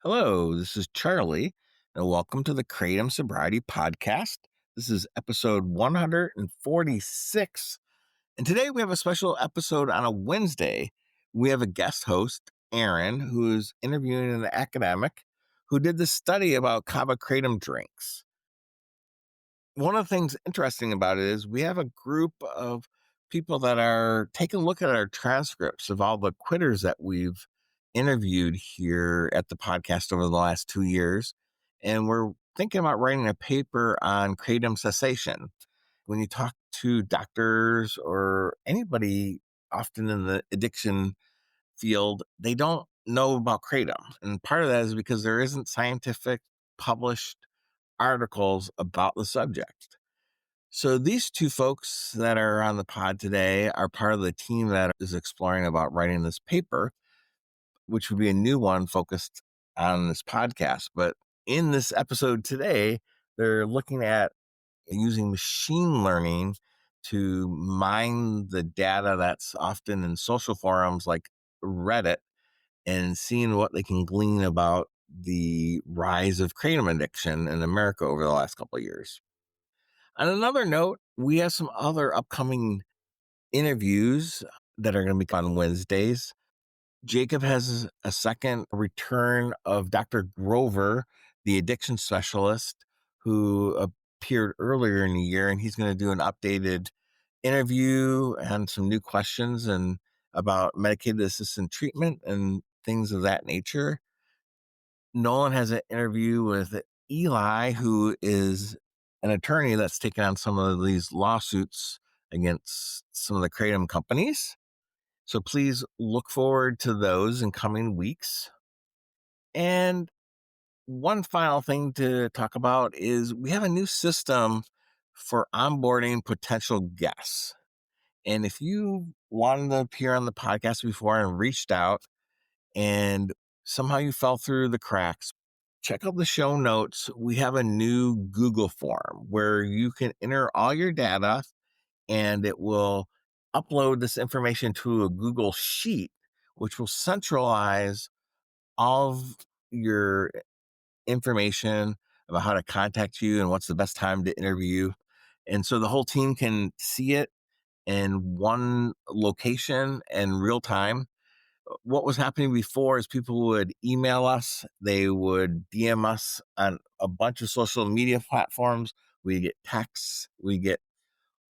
Hello, this is Charlie, and welcome to the Kratom Sobriety Podcast. This is episode 146. And today we have a special episode on a Wednesday. We have a guest host, Aaron, who is interviewing an academic who did this study about kava kratom drinks. One of the things interesting about it is we have a group of people that are taking a look at our transcripts of all the quitters that we've interviewed here at the podcast over the last 2 years. And we're thinking about writing a paper on kratom cessation. When you talk to doctors or anybody often in the addiction field, they don't know about kratom. And part of that is because there isn't scientific published articles about the subject. So these two folks that are on the pod today are part of the team that is exploring about writing this paper, which would be a new one focused on this podcast. But in this episode today, they're looking at using machine learning to mine the data that's often in social forums like Reddit and seeing what they can glean about the rise of kratom addiction in America over the last couple of years. On another note, we have some other upcoming interviews that are going to be on Wednesdays. Jacob has a second return of Dr. Grover, the addiction specialist who appeared earlier in the year, and he's going to do an updated interview and some new questions and about medicated assisted treatment and things of that nature. Nolan has an interview with Eli, who is an attorney that's taken on some of these lawsuits against some of the kratom companies. So please look forward to those in coming weeks. And one final thing to talk about is we have a new system for onboarding potential guests. And if you wanted to appear on the podcast before and reached out and somehow you fell through the cracks, check out the show notes. We have a new Google form where you can enter all your data and it will upload this information to a Google Sheet, which will centralize all of your information about how to contact you and what's the best time to interview you. And so the whole team can see it in one location and real time. What was happening before is people would email us, they would DM us on a bunch of social media platforms. We get texts, we get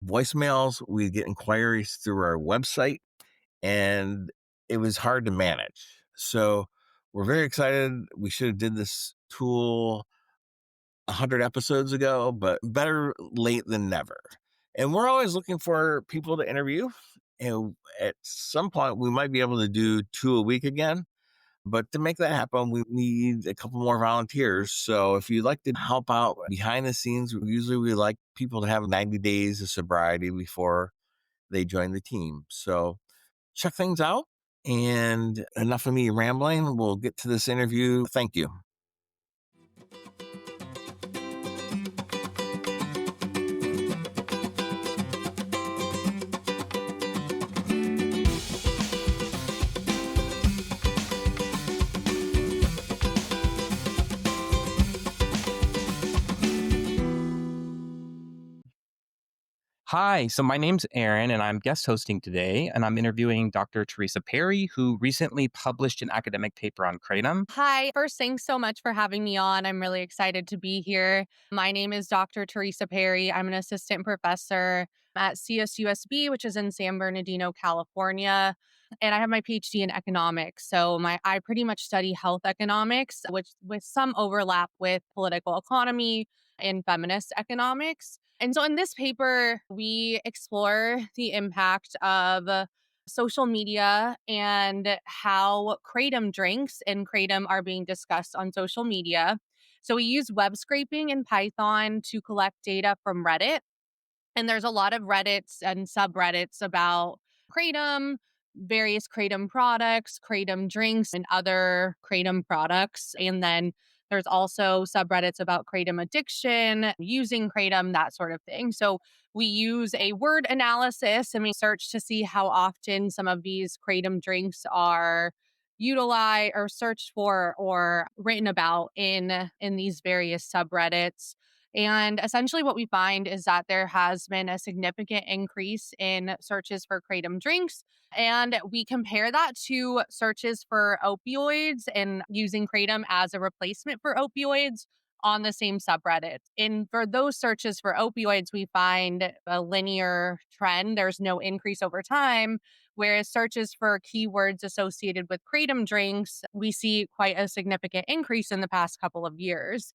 voicemails, we get inquiries through our website, and it was hard to manage. So we're very excited. We should have did this tool 100 episodes ago, but better late than never. And we're always looking for people to interview. And at some point, we might be able to do 2 a week again. But to make that happen, we need a couple more volunteers. So if you'd like to help out behind the scenes, usually we like people to have 90 days of sobriety before they join the team. So check things out. And enough of me rambling. We'll get to this interview. Thank you. Hi, so my name's Aaron, and I'm guest hosting today, and I'm interviewing Dr. Teresa Perry, who recently published an academic paper on kratom. Hi. First, thanks so much for having me on. I'm really excited to be here. My name is Dr. Teresa Perry. I'm an assistant professor at CSUSB, which is in San Bernardino, California. And I have my PhD in economics. So I pretty much study health economics, which with some overlap with political economy and feminist economics. And so in this paper, we explore the impact of social media and how kratom drinks and kratom are being discussed on social media. So we use web scraping in Python to collect data from Reddit. And there's a lot of Reddits and subreddits about kratom, various kratom products, kratom drinks, and other kratom products. And then there's also subreddits about kratom addiction, using kratom, that sort of thing. So we use a word analysis and we search to see how often some of these kratom drinks are utilize or searched for or written about in these various subreddits. And essentially what we find is that there has been a significant increase in searches for kratom drinks, and we compare that to searches for opioids and using kratom as a replacement for opioids on the same subreddit. And for those searches for opioids, we find a linear trend. There's no increase over time. Whereas searches for keywords associated with kratom drinks, we see quite a significant increase in the past couple of years.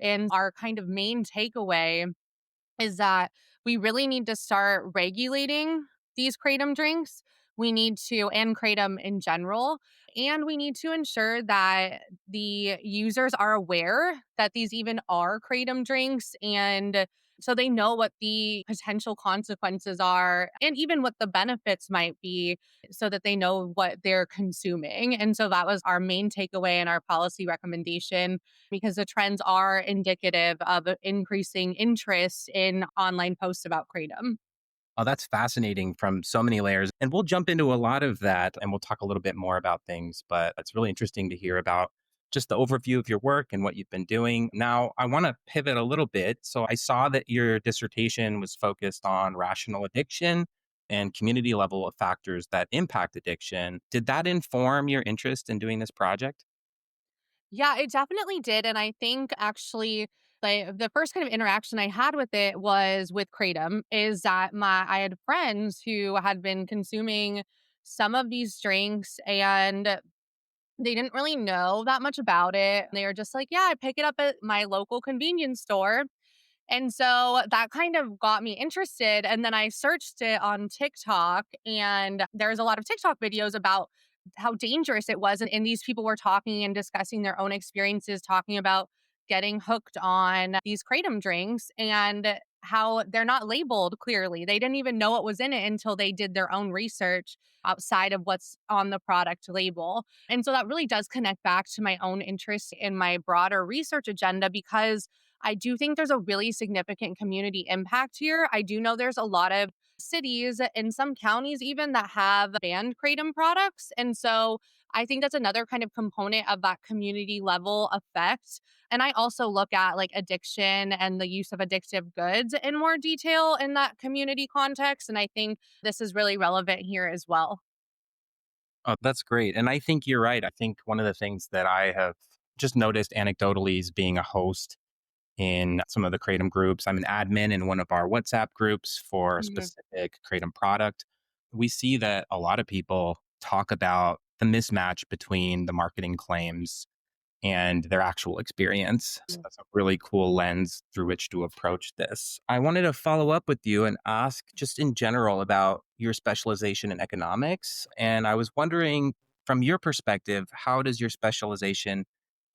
And our kind of main takeaway is that we really need to start regulating these kratom drinks. We need to, and kratom in general, and we need to ensure that the users are aware that these even are kratom drinks, and so they know what the potential consequences are and even what the benefits might be so that they know what they're consuming. And so that was our main takeaway and our policy recommendation, because the trends are indicative of increasing interest in online posts about kratom. Oh, that's fascinating from so many layers. And we'll jump into a lot of that and we'll talk a little bit more about things. But it's really interesting to hear about just the overview of your work and what you've been doing. Now, I want to pivot a little bit. So I saw that your dissertation was focused on rational addiction and community level of factors that impact addiction. Did that inform your interest in doing this project? Yeah, it definitely did. And I think actually the first kind of interaction I had with it was with kratom. Is that my I had friends who had been consuming some of these drinks, and they didn't really know that much about it. They were just like, yeah, I pick it up at my local convenience store. And so that kind of got me interested. And then I searched it on TikTok, and there's a lot of TikTok videos about how dangerous it was. And these people were talking and discussing their own experiences, talking about getting hooked on these kratom drinks and how they're not labeled clearly. They didn't even know what was in it until they did their own research outside of what's on the product label. And so that really does connect back to my own interest in my broader research agenda, because I do think there's a really significant community impact here. I do know there's a lot of cities and some counties even that have banned kratom products. And so I think that's another kind of component of that community level effect. And I also look at like addiction and the use of addictive goods in more detail in that community context. And I think this is really relevant here as well. Oh, that's great. And I think you're right. I think one of the things that I have just noticed anecdotally is being a host in some of the Kratom groups. I'm an admin in one of our WhatsApp groups for a Mhm. specific Kratom product. We see that a lot of people talk about the mismatch between the marketing claims and their actual experience. So that's a really cool lens through which to approach this. I wanted to follow up with you and ask just in general about your specialization in economics. And I was wondering, from your perspective, how does your specialization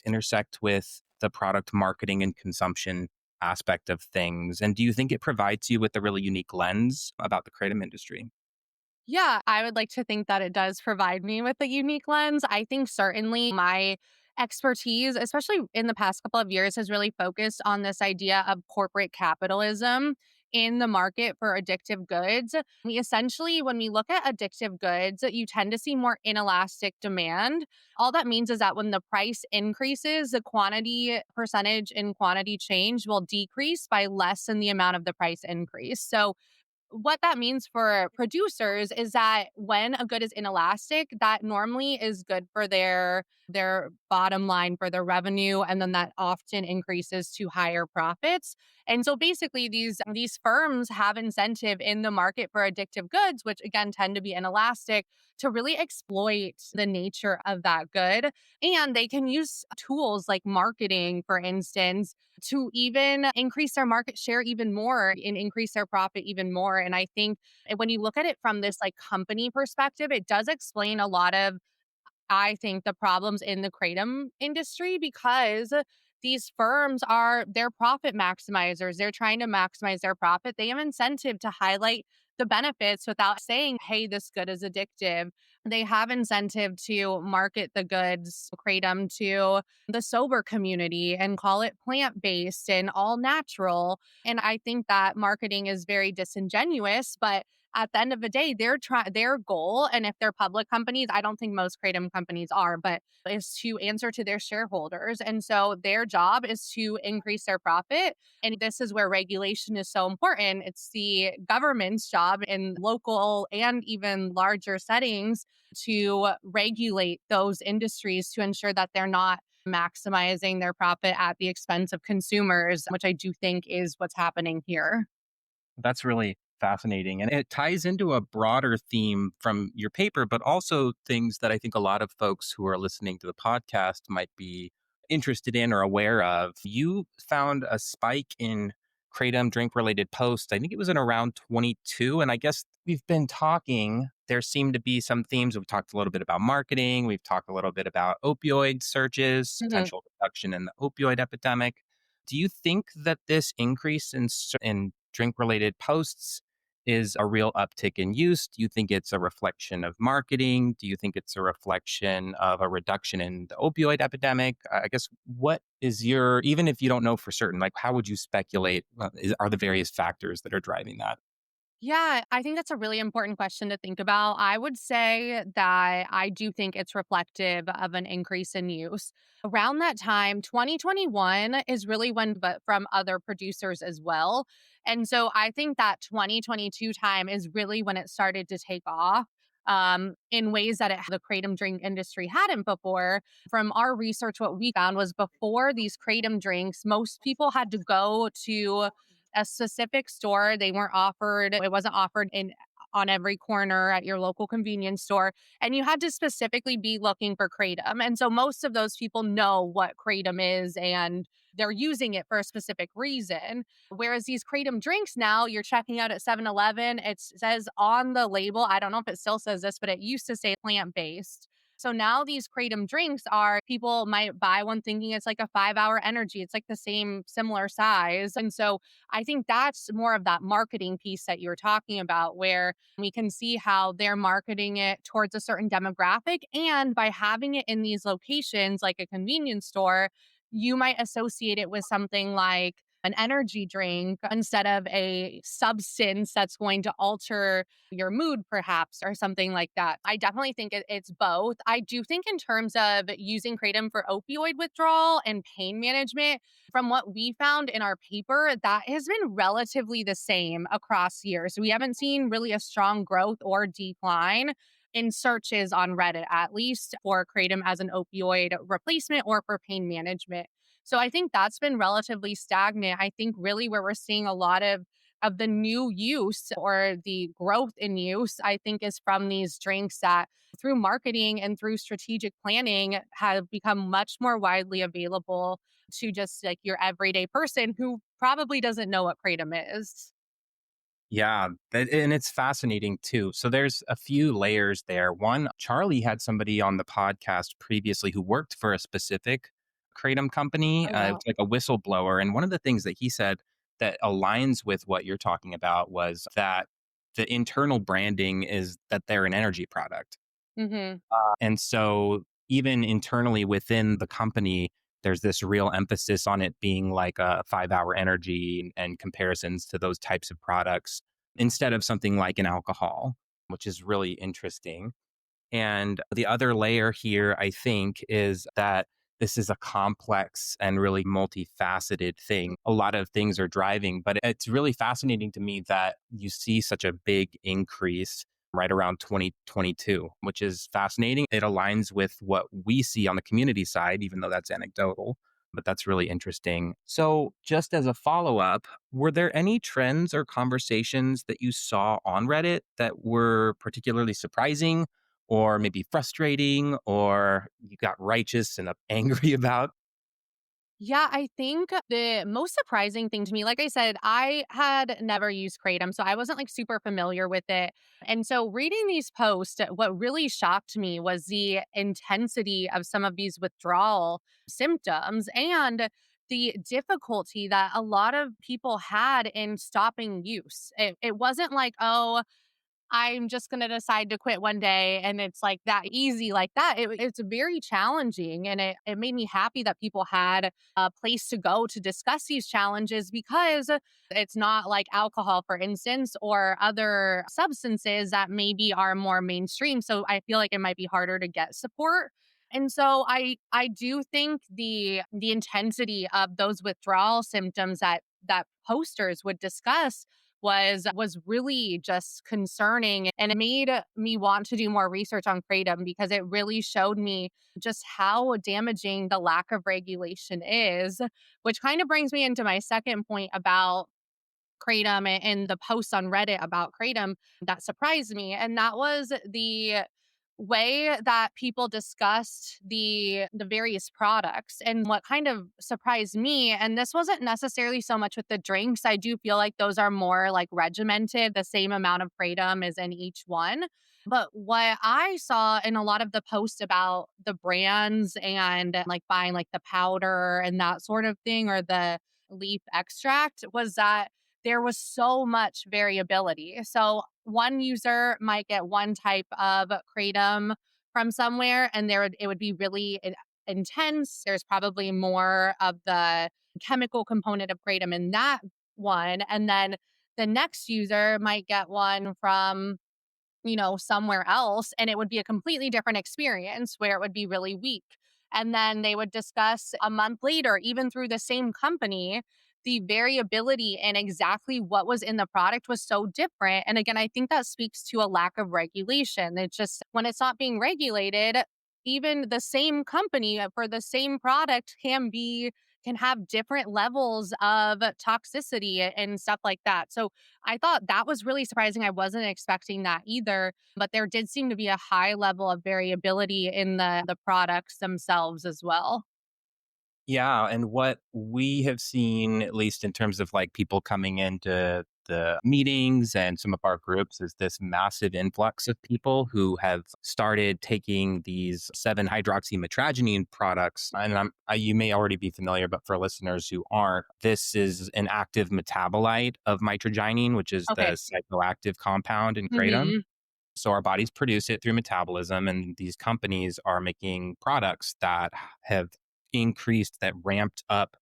intersect with the product marketing and consumption aspect of things? And do you think it provides you with a really unique lens about the kratom industry? Yeah, I would like to think that it does provide me with a unique lens. I think certainly my expertise, especially in the past couple of years, has really focused on this idea of corporate capitalism in the market for addictive goods. We essentially, when we look at addictive goods, you tend to see more inelastic demand. All that means is that when the price increases, the quantity percentage in quantity change will decrease by less than the amount of the price increase. So what that means for producers is that when a good is inelastic, that normally is good for their bottom line, for their revenue, and then that often increases to higher profits. And so basically these firms have incentive in the market for addictive goods, which again tend to be inelastic, to really exploit the nature of that good. And they can use tools like marketing, for instance, to even increase their market share even more and increase their profit even more. And I think when you look at it from this like company perspective, it does explain a lot of, I think, the problems in the kratom industry, because these firms they're profit maximizers. They're trying to maximize their profit. They have incentive to highlight the benefits without saying, hey, this good is addictive. they have incentive to market the goods, kratom, to the sober community and call it plant-based and all natural. And I think that marketing is very disingenuous, but at the end of the day, their goal, and if they're public companies, I don't think most kratom companies are, but is to answer to their shareholders. And so their job is to increase their profit. And this is where regulation is so important. It's the government's job in local and even larger settings to regulate those industries to ensure that they're not maximizing their profit at the expense of consumers, which I do think is what's happening here. That's really fascinating. And it ties into a broader theme from your paper, but also things that I think a lot of folks who are listening to the podcast might be interested in or aware of. You found a spike in kratom drink related posts. I think it was in around 22. And I guess we've been talking, there seem to be some themes. We've talked a little bit about marketing, we've talked a little bit about opioid surges, Mhm. potential reduction in the opioid epidemic. Do you think that this increase in drink related posts is a real uptick in use? Do you think it's a reflection of marketing? Do you think it's a reflection of a reduction in the opioid epidemic? I guess what is your, even if you don't know for certain, like how would you speculate are the various factors that are driving that? Yeah, I think that's a really important question to think about. I would say that I do think it's reflective of an increase in use. Around that time, 2021 is really when, but from other producers as well. And so I think that 2022 time is really when it started to take off. In ways that the kratom drink industry hadn't before. From our research, what we found was before these kratom drinks, most people had to go to a specific store. They weren't offered, it wasn't offered in on every corner at your local convenience store. And you had to specifically be looking for kratom. And so most of those people know what kratom is and they're using it for a specific reason. Whereas these kratom drinks now, you're checking out at 7-Eleven, it says on the label, I don't know if it still says this, but it used to say plant based. So now these kratom drinks are people might buy one thinking it's like a 5 hour energy. It's like the same similar size. And so I think that's more of that marketing piece that you're talking about, where we can see how they're marketing it towards a certain demographic. And by having it in these locations, like a convenience store, you might associate it with something like an energy drink instead of a substance that's going to alter your mood, perhaps, or something like that. I definitely think it's both. I do think, in terms of using kratom for opioid withdrawal and pain management, from what we found in our paper, that has been relatively the same across years. We haven't seen really a strong growth or decline in searches on Reddit, at least for kratom as an opioid replacement or for pain management. So I think that's been relatively stagnant. I think really where we're seeing a lot of the new use or the growth in use, I think, is from these drinks that through marketing and through strategic planning have become much more widely available to just like your everyday person who probably doesn't know what kratom is. Yeah, and it's fascinating too. So there's a few layers there. One, Charlie had somebody on the podcast previously who worked for a specific kratom company. Oh, It wow. was like a whistleblower, and one of the things that he said that aligns with what you're talking about was that the internal branding is that they're an energy product. Hmm. And so even internally within the company, there's this real emphasis on it being like a 5 hour energy and comparisons to those types of products instead of something like an alcohol, which is really interesting. And the other layer here, I think, is that this is a complex and really multifaceted thing. A lot of things are driving, but it's really fascinating to me that you see such a big increase right around 2022, which is fascinating. It aligns with what we see on the community side, even though that's anecdotal. But that's really interesting. So, just as a follow up, were there any trends or conversations that you saw on Reddit that were particularly surprising or maybe frustrating or you got righteous and angry about? Yeah, I think the most surprising thing to me, like I said, I had never used Kratom, so I wasn't like super familiar with it. And so reading these posts, what really shocked me was the intensity of some of these withdrawal symptoms and the difficulty that a lot of people had in stopping use. It wasn't like, oh, I'm just going to decide to quit one day and it's like that easy like that. It's very challenging. And it made me happy that people had a place to go to discuss these challenges because it's not like alcohol, for instance, or other substances that maybe are more mainstream. So I feel like it might be harder to get support. And so I do think the intensity of those withdrawal symptoms that posters would discuss was really just concerning, and it made me want to do more research on kratom because it really showed me just how damaging the lack of regulation is, which kind of brings me into my second point about kratom and the posts on Reddit about kratom that surprised me. And that was the way that people discussed the various products. And what kind of surprised me, and this wasn't necessarily so much with the drinks, I do feel like those are more like regimented, the same amount of kratom is in each one. But what I saw in a lot of the posts about the brands and like buying like the powder and that sort of thing, or the leaf extract, was that there was so much variability. So one user might get one type of kratom from somewhere and it would be really intense. There's probably more of the chemical component of kratom in that one. And then the next user might get one from somewhere else, and it would be a completely different experience where it would be really weak. And then they would discuss a month later, even through the same company, the variability in exactly what was in the product was so different. And again, I think that speaks to a lack of regulation. It's just when it's not being regulated, even the same company for the same product can have different levels of toxicity and stuff like that. So I thought that was really surprising. I wasn't expecting that either, but there did seem to be a high level of variability in the products themselves as well. Yeah, and what we have seen, at least in terms of like people coming into the meetings and some of our groups, is this massive influx of people who have started taking these 7-hydroxymetragenine products. And you may already be familiar, but for listeners who aren't, this is an active metabolite of mitragenine, which is the Okay. psychoactive compound in kratom. Hmm. So our bodies produce it through metabolism, and these companies are making products that have increased, that ramped up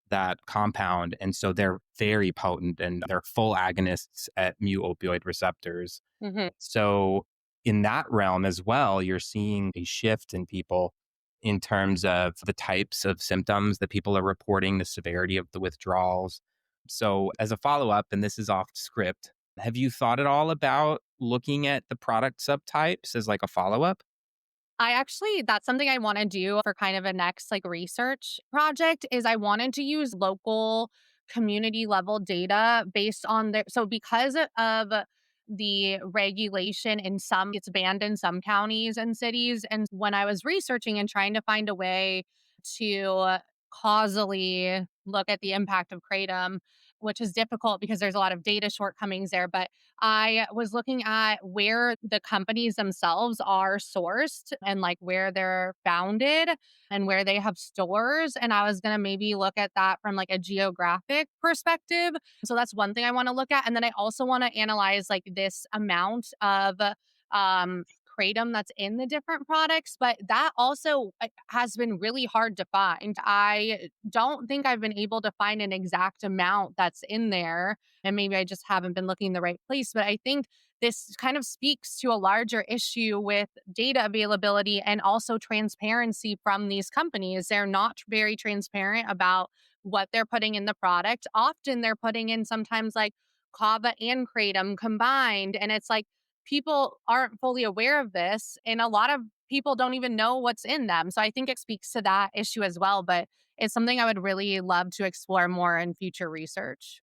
that compound. And so they're very potent and they're full agonists at mu opioid receptors. Hmm. So in that realm as well, you're seeing a shift in people in terms of the types of symptoms that people are reporting, the severity of the withdrawals. So as a follow up, and this is off script, have you thought at all about looking at the product subtypes as like a follow up? that's something I want to do for kind of a next like research project is I wanted to use local community level data based on so because of the regulation in some, it's banned in some counties and cities. And when I was researching and trying to find a way to causally look at the impact of kratom, which is difficult because there's a lot of data shortcomings there, but I was looking at where the companies themselves are sourced and like where they're founded and where they have stores. And I was going to maybe look at that from like a geographic perspective. So that's one thing I want to look at. And then I also want to analyze like this amount of kratom that's in the different products, but that also has been really hard to find. I don't think I've been able to find an exact amount that's in there, and maybe I just haven't been looking in the right place. But I think this kind of speaks to a larger issue with data availability and also transparency from these companies. They're not very transparent about what they're putting in the product. Often they're putting in sometimes like kava and kratom combined, and it's like people aren't fully aware of this, and a lot of people don't even know what's in them. So I think it speaks to that issue as well, but it's something I would really love to explore more in future research.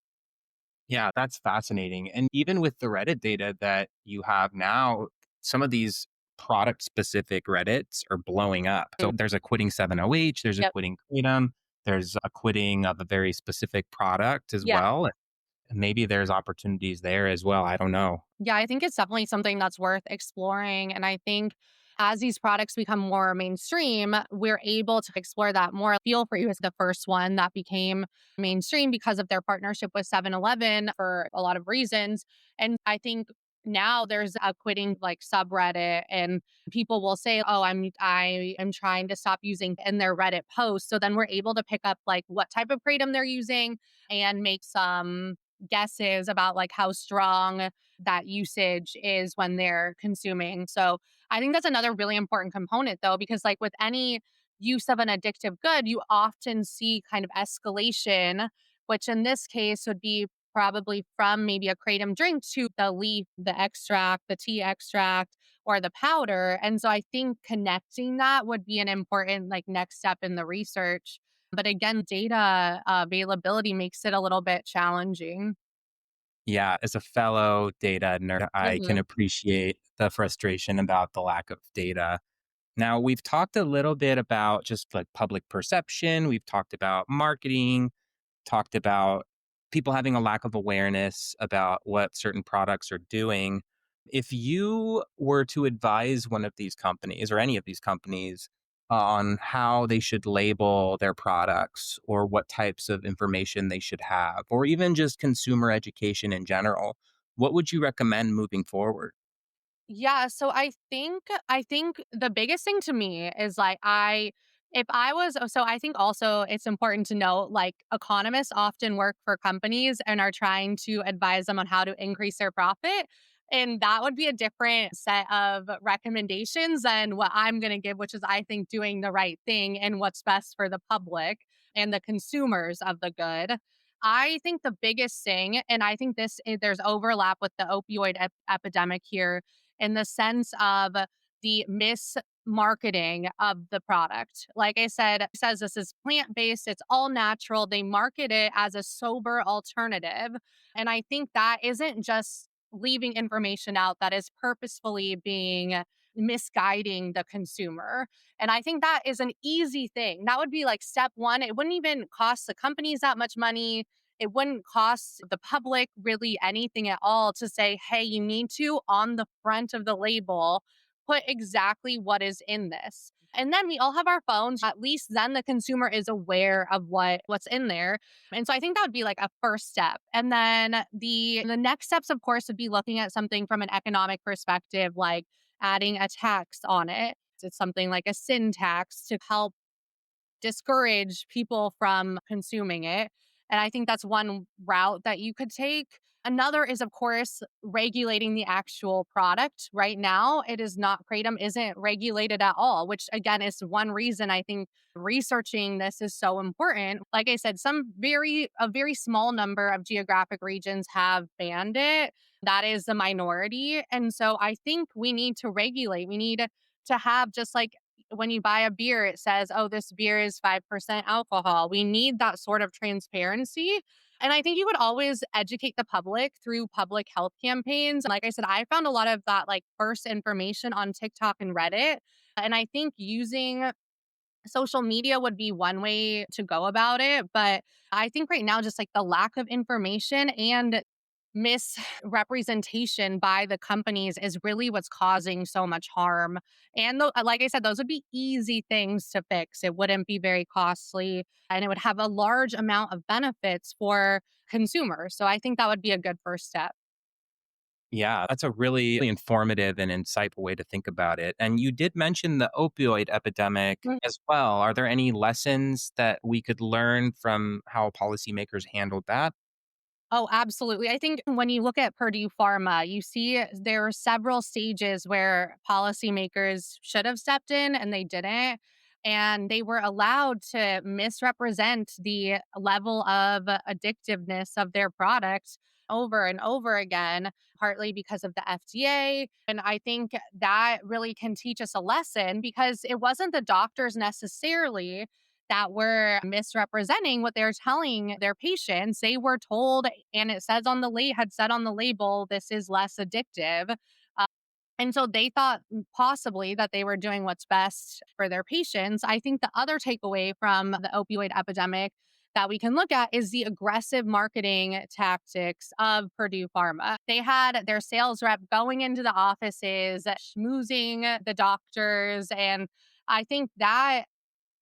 Yeah, that's fascinating. And even with the Reddit data that you have now, some of these product specific Reddits are blowing up. So Mm. there's a quitting 7OH, there's a Yep. quitting kratom, there's a quitting of a very specific product as Yeah. well. And maybe there's opportunities there as well. I don't know. Yeah, I think it's definitely something that's worth exploring. And I think as these products become more mainstream, we're able to explore that more. Feel Free was the first one that became mainstream because of their partnership with 7-Eleven for a lot of reasons. And I think now there's a quitting like subreddit, and people will say, "Oh, I am trying to stop using," in their Reddit post. So then we're able to pick up like what type of kratom they're using and make some guesses about like how strong that usage is when they're consuming. So I think that's another really important component though, because like with any use of an addictive good, you often see kind of escalation, which in this case would be probably from maybe a kratom drink to the leaf, the extract, the tea extract, or the powder. And so I think connecting that would be an important like next step in the research. But again, data availability makes it a little bit challenging. Yeah, as a fellow data nerd, I can Mhm. appreciate the frustration about the lack of data. Now, we've talked a little bit about just like public perception, we've talked about marketing, talked about people having a lack of awareness about what certain products are doing. If you were to advise one of these companies or any of these companies on how they should label their products or what types of information they should have, or even just consumer education in general, what would you recommend moving forward? Yeah, so I think the biggest thing to me is like I if I was so I think also it's important to note like economists often work for companies and are trying to advise them on how to increase their profit. And that would be a different set of recommendations than what I'm going to give, which is I think doing the right thing and what's best for the public and the consumers of the good. I think the biggest thing, and I think there's overlap with the opioid epidemic here in the sense of the mismarketing of the product. Like I said, it says this is plant based, it's all natural. They market it as a sober alternative. And I think that isn't just leaving information out, that is purposefully being misguiding the consumer. And I think that is an easy thing. That would be like step one. It wouldn't even cost the companies that much money. It wouldn't cost the public really anything at all to say, hey, you need to, on the front of the label, put exactly what is in this. And then we all have our phones. At least then the consumer is aware of what's in there. And so I think that would be like a first step. And then the next steps, of course, would be looking at something from an economic perspective, like adding a tax on it. It's something like a sin tax to help discourage people from consuming it. And I think that's one route that you could take. Another is, of course, regulating the actual product. Right now, it is not, Kratom isn't regulated at all, which again is one reason I think researching this is so important. Like I said, a very small number of geographic regions have banned it. That is the minority. And so I think we need to regulate. We need to have just like when you buy a beer, it says, oh, this beer is 5% alcohol. We need that sort of transparency. And I think you would always educate the public through public health campaigns. Like I said, I found a lot of that like first information on TikTok and Reddit. And I think using social media would be one way to go about it. But I think right now, just like the lack of information and misrepresentation by the companies is really what's causing so much harm. And like I said, those would be easy things to fix. It wouldn't be very costly and it would have a large amount of benefits for consumers. So I think that would be a good first step. Yeah, that's a really informative and insightful way to think about it. And you did mention the opioid epidemic as well. Are there any lessons that we could learn from how policymakers handled that? Oh, absolutely. I think when you look at Purdue Pharma, you see there are several stages where policymakers should have stepped in and they didn't. And they were allowed to misrepresent the level of addictiveness of their product over and over again, partly because of the FDA. And I think that really can teach us a lesson because it wasn't the doctors necessarily that were misrepresenting what they're telling their patients. They were told, and it says on the had said on the label, this is less addictive. Uh, and so they thought possibly that they were doing what's best for their patients. I think the other takeaway from the opioid epidemic that we can look at is the aggressive marketing tactics of Purdue Pharma. They had their sales rep going into the offices, schmoozing the doctors. And I think that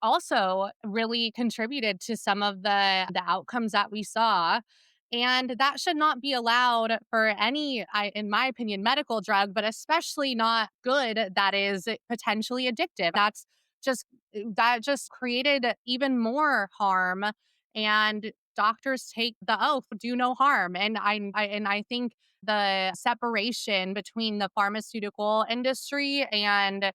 also really contributed to some of the outcomes that we saw. And that should not be allowed for any, in my opinion, medical drug, but especially not good that is potentially addictive. Just that just created even more harm. And doctors take the oath, do no harm. And I think the separation between the pharmaceutical industry and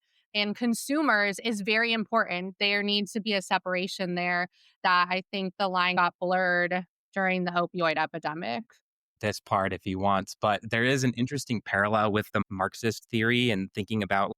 consumers is very important. There needs to be a separation there that I think the line got blurred during the opioid epidemic. This part if he wants, but there is an interesting parallel with the Marxist theory and thinking about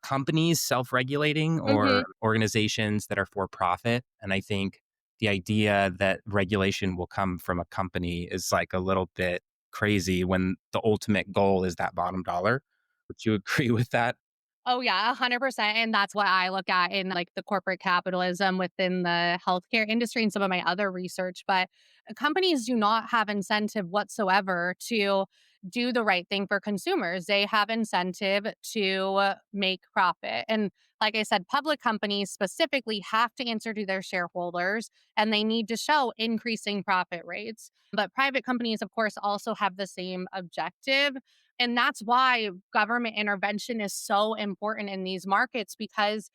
companies self-regulating or Mhm. organizations that are for profit. And I think the idea that regulation will come from a company is like a little bit crazy when the ultimate goal is that bottom dollar. Would you agree with that? Oh yeah, 100%. And that's what I look at in like the corporate capitalism within the healthcare industry and some of my other research. But companies do not have incentive whatsoever to do the right thing for consumers. They have incentive to make profit. And like I said, public companies specifically have to answer to their shareholders and they need to show increasing profit rates. But private companies, of course, also have the same objective. And that's why government intervention is so important in these markets because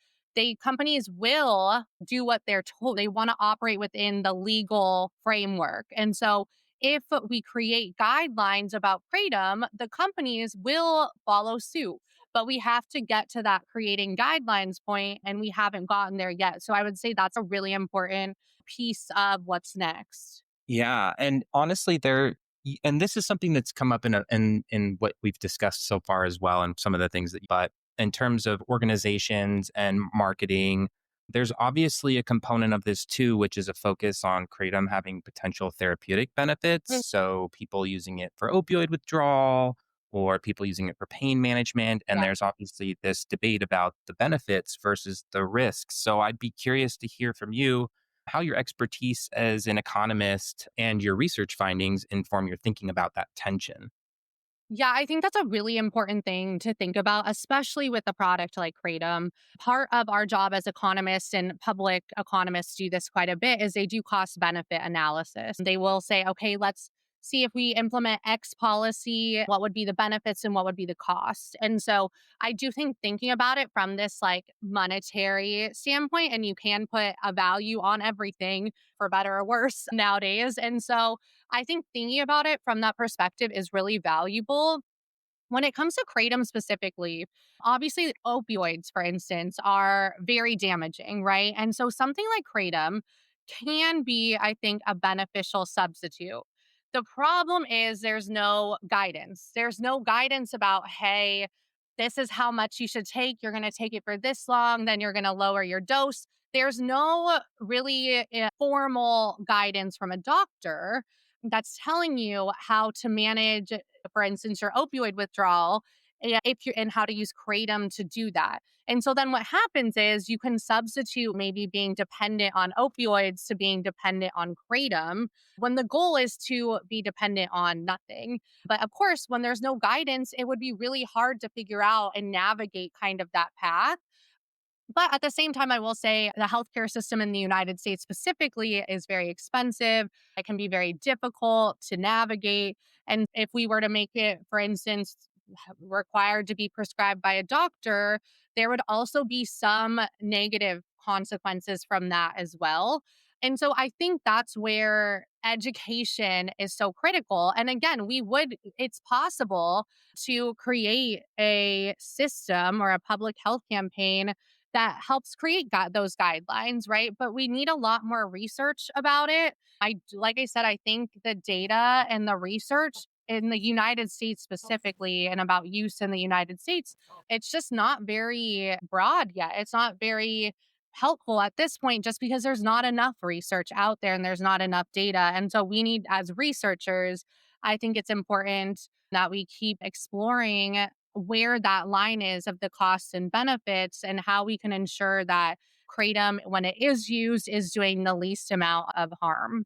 companies will do what they're told. They want to operate within the legal framework. And so if we create guidelines about kratom, the companies will follow suit. But we have to get to that creating guidelines point, and we haven't gotten there yet. So I would say that's a really important piece of what's next. Yeah, and honestly, and this is something that's come up in what we've discussed so far as well, and some of the things but in terms of organizations and marketing, there's obviously a component of this too, which is a focus on kratom having potential therapeutic benefits. Mm. So people using it for opioid withdrawal or people using it for pain management. And Yeah. there's obviously this debate about the benefits versus the risks. So I'd be curious to hear from you how your expertise as an economist and your research findings inform your thinking about that tension. Yeah, I think that's a really important thing to think about, especially with a product like Kratom. Part of our job as economists and public economists do this quite a bit is they do cost benefit analysis. They will say, okay, let's see if we implement X policy, what would be the benefits and what would be the cost. And so I do think thinking about it from this like monetary standpoint, and you can put a value on everything for better or worse nowadays. And so I think thinking about it from that perspective is really valuable. When it comes to kratom specifically, obviously opioids, for instance, are very damaging, right? And so something like kratom can be, I think, a beneficial substitute. The problem is there's no guidance. There's no guidance about, hey, this is how much you should take. You're going to take it for this long, then you're going to lower your dose. There's no really formal guidance from a doctor that's telling you how to manage, for instance, your opioid withdrawal, if you're and how to use kratom to do that. And so then what happens is you can substitute maybe being dependent on opioids to being dependent on kratom when the goal is to be dependent on nothing. But of course, when there's no guidance, it would be really hard to figure out and navigate kind of that path. But at the same time, I will say the healthcare system in the United States specifically is very expensive. It can be very difficult to navigate. And if we were to make it, for instance, required to be prescribed by a doctor, there would also be some negative consequences from that as well. And so I think that's where education is so critical. And again, it's possible to create a system or a public health campaign that helps create those guidelines, right? But we need a lot more research about it. Like I said, I think the data and the research in the United States specifically and about use in the United States, it's just not very broad yet. It's not very helpful at this point just because there's not enough research out there and there's not enough data. And so we need, as researchers, I think it's important that we keep exploring where that line is of the costs and benefits and how we can ensure that kratom, when it is used, is doing the least amount of harm.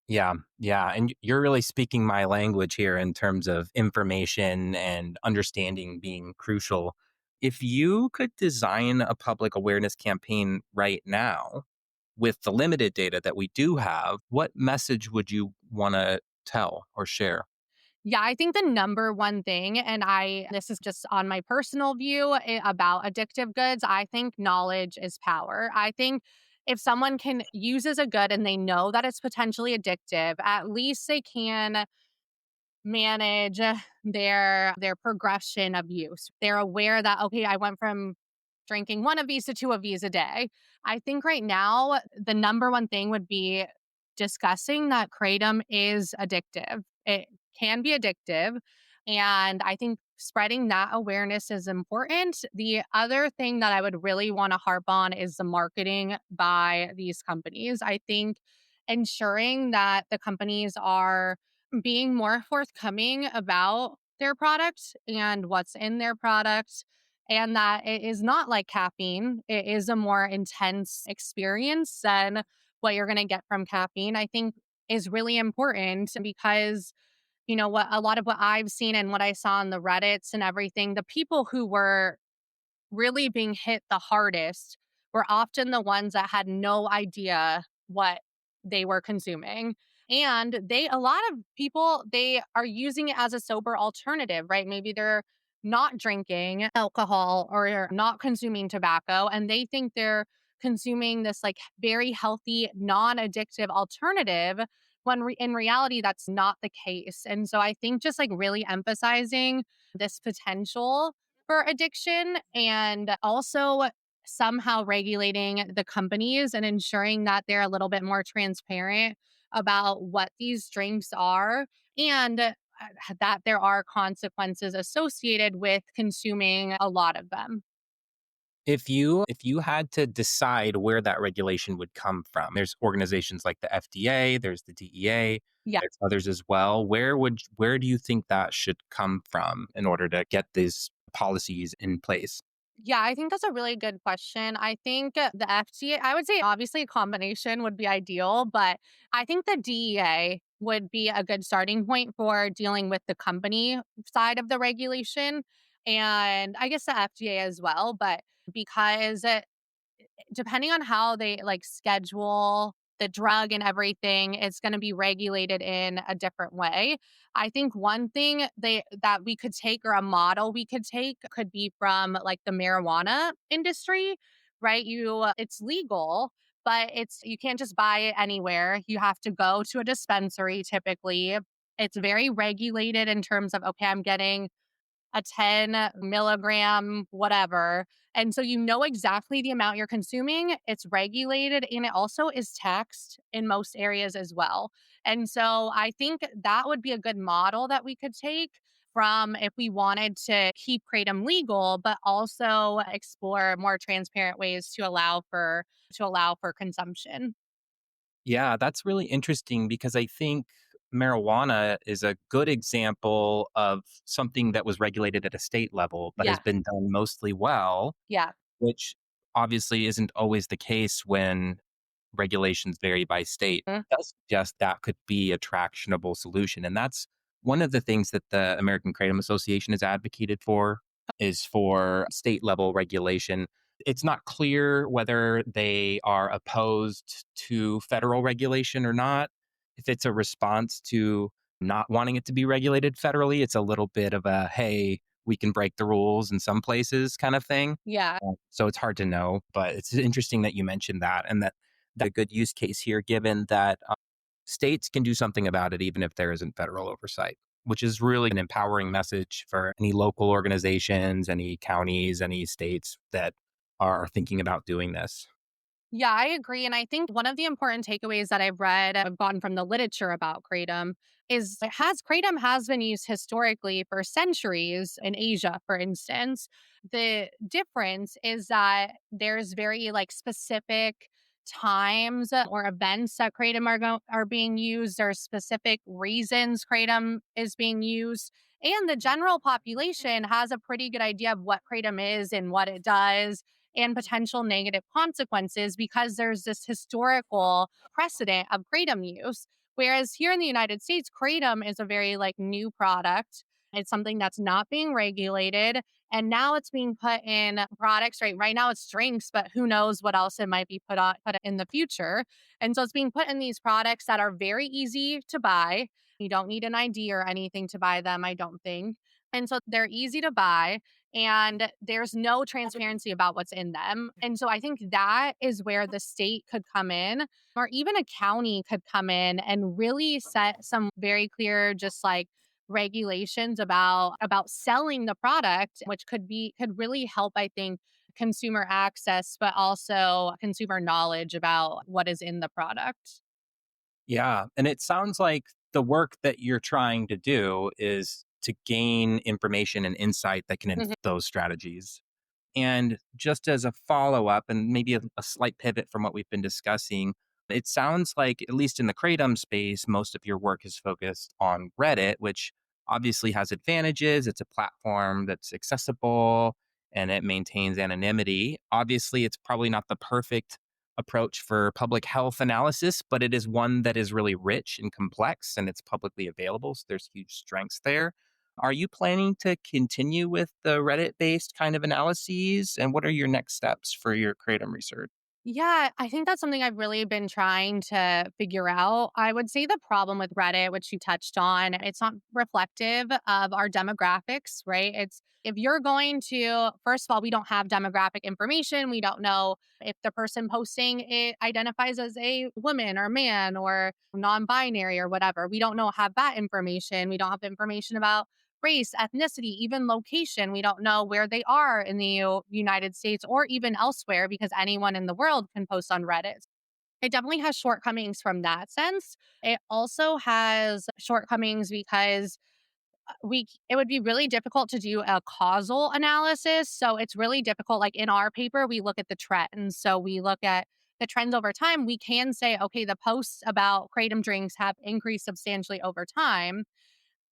Yeah, yeah. And you're really speaking my language here in terms of information and understanding being crucial. If you could design a public awareness campaign right now with the limited data that we do have, what message would you want to tell or share? Yeah, I think the number one thing, and this is just on my personal view about addictive goods, I think knowledge is power. I think if someone can uses a good and they know that it's potentially addictive, at least they can manage their progression of use. They're aware that, okay, I went from drinking one of these to two of these a day. I think right now the number one thing would be discussing that kratom is addictive. It can be addictive. And I think spreading that awareness is important. The other thing that I would really want to harp on is the marketing by these companies. I think ensuring that the companies are being more forthcoming about their product and what's in their product, and that it is not like caffeine. It is a more intense experience than what you're going to get from caffeine, I think is really important because what a lot of what I've seen and what I saw on the Reddits and everything, the people who were really being hit the hardest were often the ones that had no idea what they were consuming. And a lot of people, they are using it as a sober alternative, right? Maybe they're not drinking alcohol or not consuming tobacco, and they think they're consuming this like very healthy, non addictive alternative when in reality, that's not the case. And so I think just like really emphasizing this potential for addiction and also somehow regulating the companies and ensuring that they're a little bit more transparent about what these drinks are and that there are consequences associated with consuming a lot of them. If you had to decide where that regulation would come from, there's organizations like the FDA, there's the DEA, Yeah. there's others as well. Where do you think that should come from in order to get these policies in place? Yeah, I think that's a really good question. I think the FDA, I would say obviously a combination would be ideal, but I think the DEA would be a good starting point for dealing with the company side of the regulation. And I guess the FDA as well, but because depending on how they like schedule the drug and everything, it's going to be regulated in a different way. I think one thing that we could take or a model we could take could be from like the marijuana industry, right? It's legal, but you can't just buy it anywhere. You have to go to a dispensary typically. It's very regulated in terms of okay, I'm getting a 10 milligram, whatever. And so you know exactly the amount you're consuming. It's regulated and it also is taxed in most areas as well. And so I think that would be a good model that we could take from if we wanted to keep kratom legal, but also explore more transparent ways to allow for consumption. Yeah, that's really interesting because I think marijuana is a good example of something that was regulated at a state level, but has Yeah. been done mostly well, Yeah. which obviously isn't always the case when regulations vary by state. Mm. Does suggest that could be a tractionable solution. And that's one of the things that the American Kratom Association has advocated for is for state level regulation. It's not clear whether they are opposed to federal regulation or not. If it's a response to not wanting it to be regulated federally, it's a little bit of a hey, we can break the rules in some places kind of thing. Yeah. So it's hard to know, but it's interesting that you mentioned that and that a good use case here, given that states can do something about it, even if there isn't federal oversight, which is really an empowering message for any local organizations, any counties, any states that are thinking about doing this. Yeah, I agree. And I think one of the important takeaways that I've gotten from the literature about kratom is kratom has been used historically for centuries in Asia, for instance. The difference is that there's very like specific times or events that kratom are being used. There are specific reasons kratom is being used. And the general population has a pretty good idea of what kratom is and what it does and potential negative consequences because there's this historical precedent of kratom use. Whereas here in the United States, kratom is a very like new product. It's something that's not being regulated. And now it's being put in products, right? Right now it's drinks, but who knows what else it might be put in the future. And so it's being put in these products that are very easy to buy. You don't need an ID or anything to buy them, I don't think. And so they're easy to buy and there's no transparency about what's in them. And so I think that is where the state could come in or even a county could come in and really set some very clear just like regulations about selling the product, which could really help, I think, consumer access, but also consumer knowledge about what is in the product. Yeah. And it sounds like the work that you're trying to do is to gain information and insight that can Mhm. inform those strategies. And just as a follow up and maybe a slight pivot from what we've been discussing, it sounds like, at least in the Kratom space, most of your work is focused on Reddit, which obviously has advantages. It's a platform that's accessible and it maintains anonymity. Obviously, it's probably not the perfect approach for public health analysis, but it is one that is really rich and complex and it's publicly available. So there's huge strengths there. Are you planning to continue with the Reddit based kind of analyses? And what are your next steps for your Kratom research? Yeah, I think that's something I've really been trying to figure out. I would say the problem with Reddit, which you touched on, it's not reflective of our demographics, right? It's if you're going to, first of all, we don't have demographic information. We don't know if the person posting it identifies as a woman or man or non binary or whatever. We don't have that information. We don't have information about race, ethnicity, even location. We don't know where they are in the United States or even elsewhere because anyone in the world can post on Reddit. It definitely has shortcomings from that sense. It also has shortcomings because we it would be really difficult to do a causal analysis. So it's really difficult. Like in our paper, we look at the trends. So we look at the trends over time. We can say, okay, the posts about kratom drinks have increased substantially over time,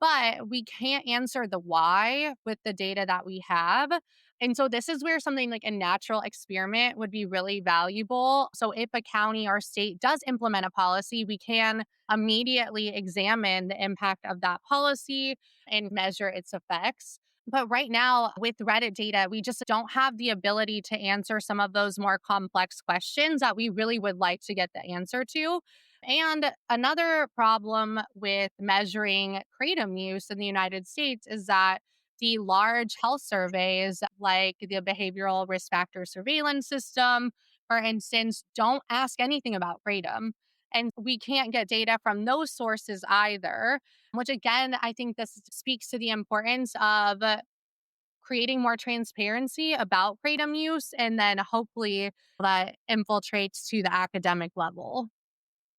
but we can't answer the why with the data that we have. And so this is where something like a natural experiment would be really valuable. So if a county or state does implement a policy, we can immediately examine the impact of that policy and measure its effects. But right now, with Reddit data, we just don't have the ability to answer some of those more complex questions that we really would like to get the answer to. And another problem with measuring kratom use in the United States is that the large health surveys, like the behavioral risk factor surveillance system, for instance, don't ask anything about kratom. And we can't get data from those sources either, which again, I think this speaks to the importance of creating more transparency about kratom use and then hopefully that infiltrates to the academic level.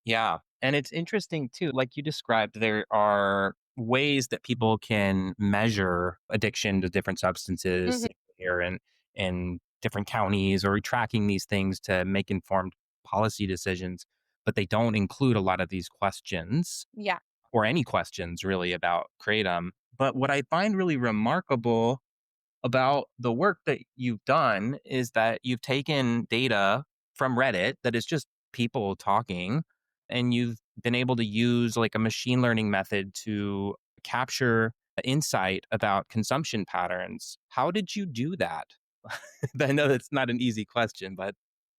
Yeah. And it's interesting too, like you described, there are ways that people can measure addiction to different substances here in different counties or tracking these things to make informed policy decisions, but they don't include a lot of these questions Yeah. or any questions really about kratom. But what I find really remarkable about the work that you've done is that you've taken data from Reddit that is just people talking, and you've been able to use like a machine learning method to capture insight about consumption patterns. How did you do that? I know that's not an easy question, but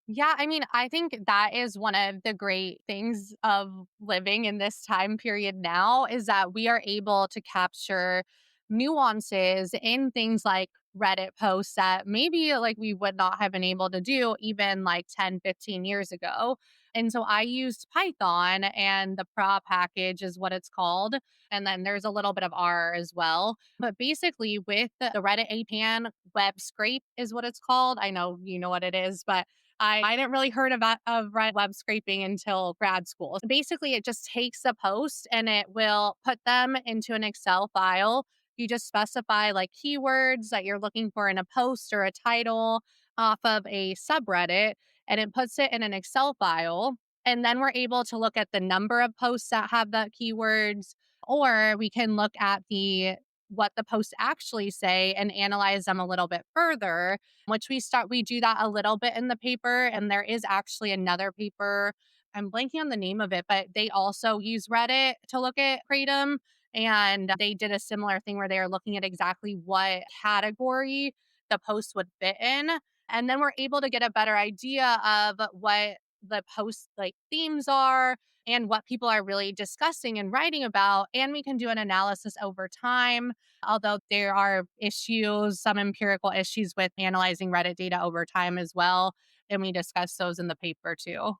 Yeah, I mean, I think that is one of the great things of living in this time period now is that we are able to capture nuances in things like Reddit posts that maybe like we would not have been able to do even like 10, 15 years ago. And so I used Python and the PRA package is what it's called. And then there's a little bit of R as well. But basically with the Reddit APN web scrape is what it's called. I know you know what it is, but I didn't really heard about of web scraping until grad school. Basically, it just takes a post and it will put them into an Excel file. You just specify like keywords that you're looking for in a post or a title off of a subreddit, and it puts it in an Excel file. And then we're able to look at the number of posts that have that keywords, or we can look at the what the posts actually say and analyze them a little bit further, which we do that a little bit in the paper. And there is actually another paper, I'm blanking on the name of it, but they also use Reddit to look at kratom. And they did a similar thing where they were looking at exactly what category the post would fit in. And then we're able to get a better idea of what the post like themes are and what people are really discussing and writing about. And we can do an analysis over time. Although there are issues, some empirical issues with analyzing Reddit data over time as well. And we discuss those in the paper too.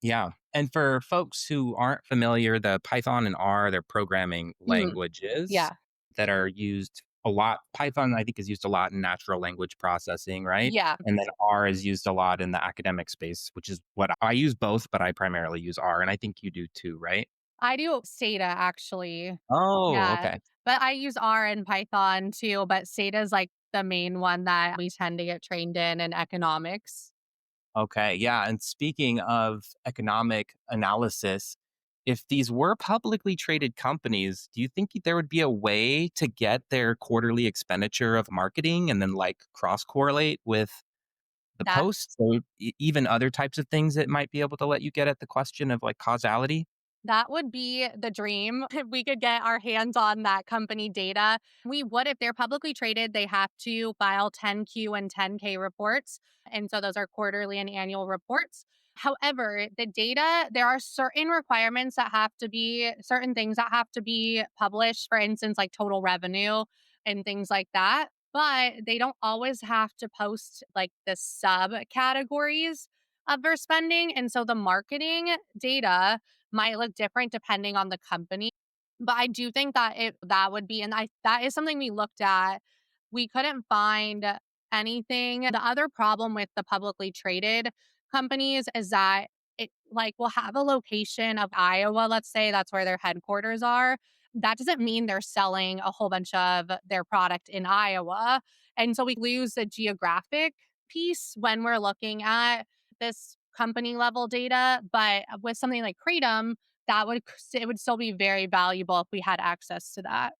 Yeah. And for folks who aren't familiar, the Python and R, they're programming Mhm. languages Yeah. that are used a lot. Python, I think, is used a lot in natural language processing, right? Yeah. And then R is used a lot in the academic space, which is what I use both, but I primarily use R. And I think you do too, right? I do SATA actually. Oh, Yeah. okay. But I use R and Python too, but SATA is like the main one that we tend to get trained in economics. Okay. Yeah. And speaking of economic analysis, if these were publicly traded companies, do you think there would be a way to get their quarterly expenditure of marketing and then like cross correlate with the That posts or even other types of things that might be able to let you get at the question of like causality? That would be the dream if we could get our hands on that company data. We would if they're publicly traded, they have to file 10Q and 10K reports. And so those are quarterly and annual reports. However, the data, there are certain requirements that have to be, certain things that have to be published, for instance, like total revenue and things like that. But they don't always have to post like the subcategories of their spending. And so the marketing data might look different depending on the company. But I do think that that would be and I that is something we looked at. We couldn't find anything. The other problem with the publicly traded companies is that it like will have a location of Iowa, let's say that's where their headquarters are. That doesn't mean they're selling a whole bunch of their product in Iowa. And so we lose the geographic piece when we're looking at this company level data, but with something like Kratom, that would it would still be very valuable if we had access to that.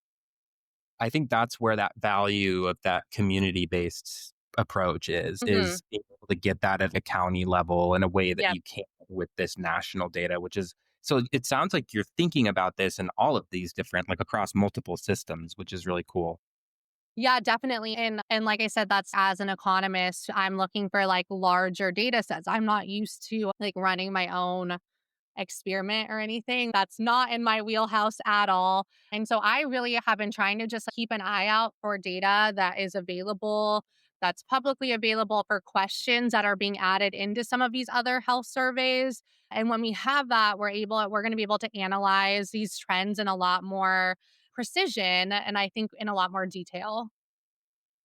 I think that's where that value of that community based approach Mhm. is being able to get that at a county level in a way that Yep. you can't with this national data, which is so it sounds like you're thinking about this in all of these different like across multiple systems, which is really cool. Yeah, definitely. And like I said, that's as an economist, I'm looking for like larger data sets. I'm not used to like running my own experiment or anything. That's not in my wheelhouse at all. And so I really have been trying to just keep an eye out for data that is available, that's publicly available for questions that are being added into some of these other health surveys. And when we have that, we're going to be able to analyze these trends in a lot more precision and I think in a lot more detail.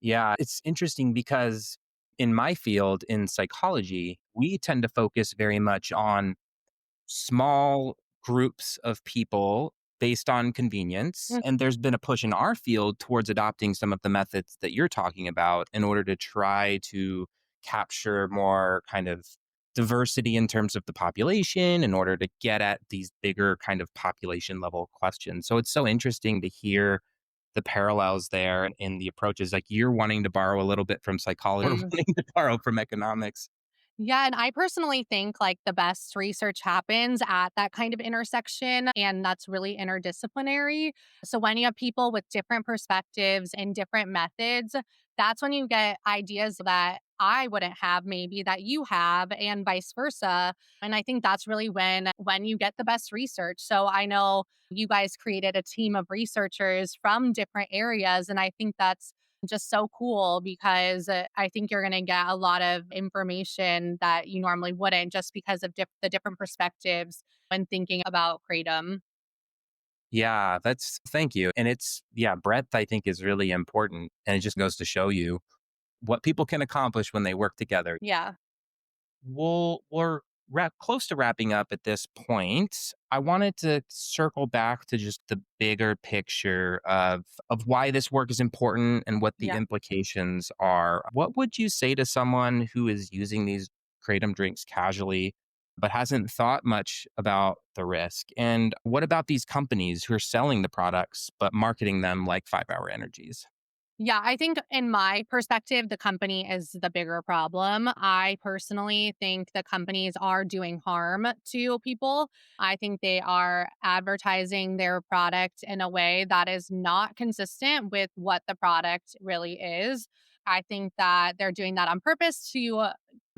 Yeah, it's interesting because in my field in psychology, we tend to focus very much on small groups of people based on convenience. Mm. And there's been a push in our field towards adopting some of the methods that you're talking about in order to try to capture more kind of diversity in terms of the population in order to get at these bigger kind of population level questions. So it's so interesting to hear the parallels there in the approaches. Like you're wanting to borrow a little bit from psychology, we're wanting to borrow from economics. Yeah, and I personally think like the best research happens at that kind of intersection, and that's really interdisciplinary. So when you have people with different perspectives and different methods, that's when you get ideas that I wouldn't have maybe that you have and vice versa. And I think that's really when you get the best research. So I know you guys created a team of researchers from different areas and I think that's just so cool because I think you're going to get a lot of information that you normally wouldn't just because of the different perspectives when thinking about Kratom. Yeah, that's thank you. And it's yeah, breadth I think is really important. And it just goes to show you what people can accomplish when they work together. Yeah. We're close to wrapping up at this point. I wanted to circle back to just the bigger picture of why this work is important and what the Yeah. implications are. What would you say to someone who is using these kratom drinks casually but hasn't thought much about the risk? And what about these companies who are selling the products but marketing them like 5 hour energies? Yeah, I think in my perspective, the company is the bigger problem. I personally think the companies are doing harm to people. I think they are advertising their product in a way that is not consistent with what the product really is. I think that they're doing that on purpose to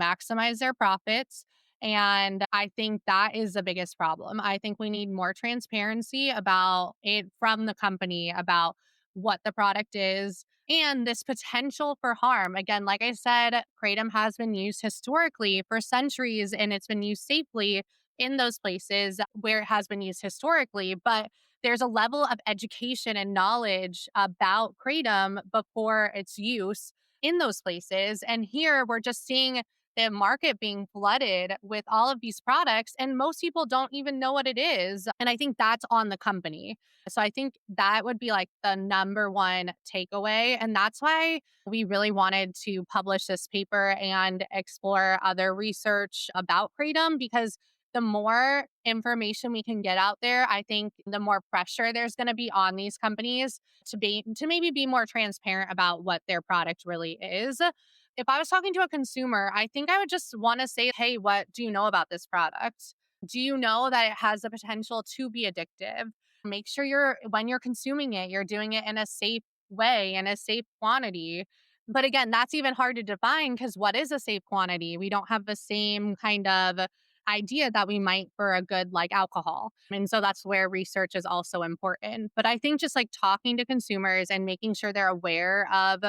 maximize their profits. And I think that is the biggest problem. I think we need more transparency about it from the company, about what the product is and this potential for harm. Again, like I said, kratom has been used historically for centuries and it's been used safely in those places where it has been used historically. But there's a level of education and knowledge about kratom before its use in those places. And here we're just seeing the market being flooded with all of these products, and most people don't even know what it is. And I think that's on the company. So I think that would be like the number one takeaway. And that's why we really wanted to publish this paper and explore other research about kratom because the more information we can get out there, I think the more pressure there's going to be on these companies to maybe be more transparent about what their product really is. If I was talking to a consumer, I think I would just want to say, "Hey, what do you know about this product? Do you know that it has the potential to be addictive? Make sure when you're consuming it, you're doing it in a safe way, in a safe quantity." But again, that's even hard to define because what is a safe quantity? We don't have the same kind of idea that we might for a good like alcohol. And so that's where research is also important. But I think just like talking to consumers and making sure they're aware of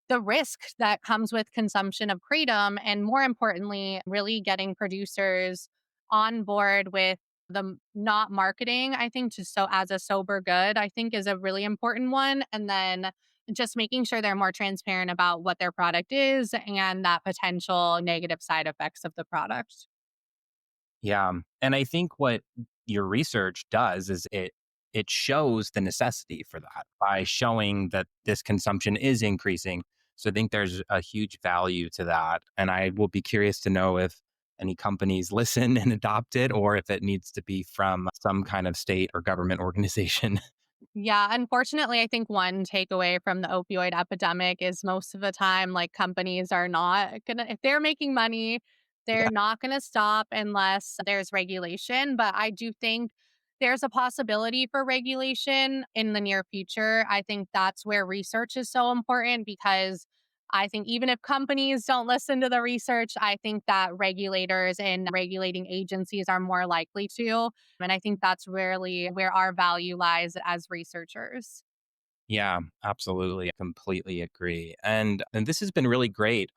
the risk that comes with consumption of kratom, and more importantly, really getting producers on board with not marketing, I think, just so as a sober good, I think is a really important one. And then just making sure they're more transparent about what their product is and that potential negative side effects of the product. Yeah. And I think what your research does is it shows the necessity for that by showing that this consumption is increasing. So I think there's a huge value to that. And I will be curious to know if any companies listen and adopt it or if it needs to be from some kind of state or government organization. Yeah, unfortunately, I think one takeaway from the opioid epidemic is most of the time, like companies are not gonna, if they're making money, they're Yeah. not gonna stop unless there's regulation. But I do think there's a possibility for regulation in the near future. I think that's where research is so important because I think even if companies don't listen to the research, I think that regulators and regulating agencies are more likely to. And I think that's really where our value lies as researchers. Yeah, absolutely. I completely agree. And this has been really great.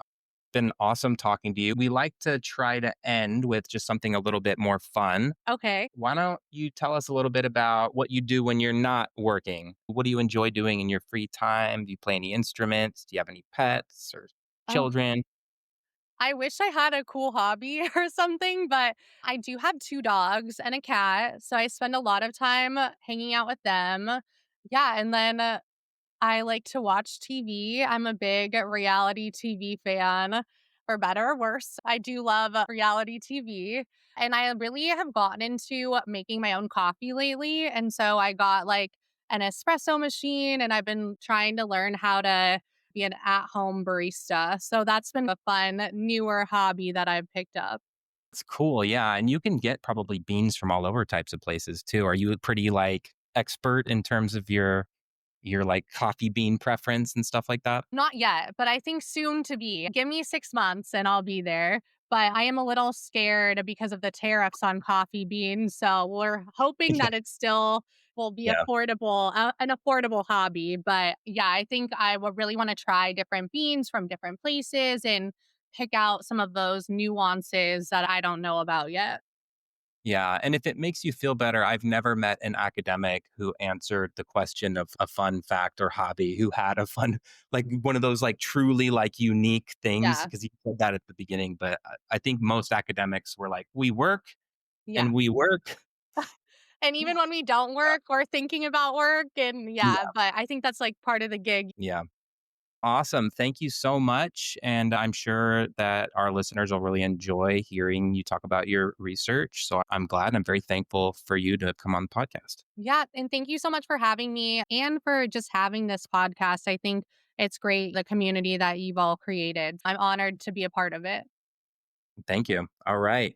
Been awesome talking to you. We like to try to end with just something a little bit more fun. Okay. Why don't you tell us a little bit about what you do when you're not working? What do you enjoy doing in your free time? Do you play any instruments? Do you have any pets or Oh, children? I wish I had a cool hobby or something, but I do have 2 dogs and a cat, so I spend a lot of time hanging out with them. Yeah, and then I like to watch TV. I'm a big reality TV fan, for better or worse. I do love reality TV. And I really have gotten into making my own coffee lately. And so I got like an espresso machine and I've been trying to learn how to be an at home barista. So that's been a fun, newer hobby that I've picked up. It's cool. Yeah. And you can get probably beans from all over types of places too. Are you a pretty like expert in terms of your like coffee bean preference and stuff like that? Not yet, but I think soon to be. Give me 6 months and I'll be there. But I am a little scared because of the tariffs on coffee beans. So we're hoping Yeah. that it still will be Yeah. an affordable hobby. But yeah, I think I would really want to try different beans from different places and pick out some of those nuances that I don't know about yet. Yeah. And if it makes you feel better, I've never met an academic who answered the question of a fun fact or hobby who had a fun, like one of those like truly like unique things. Yeah. Cause you said that at the beginning. But I think most academics were like, we work Yeah. and we work. And even when we don't Yeah. work, we're thinking about work. And yeah, Yeah. but I think that's like part of the gig. Yeah. Awesome. Thank you so much. And I'm sure that our listeners will really enjoy hearing you talk about your research. So I'm glad. I'm very thankful for you to come on the podcast. Yeah. And thank you so much for having me and for just having this podcast. I think it's great, the community that you've all created. I'm honored to be a part of it. Thank you. All right.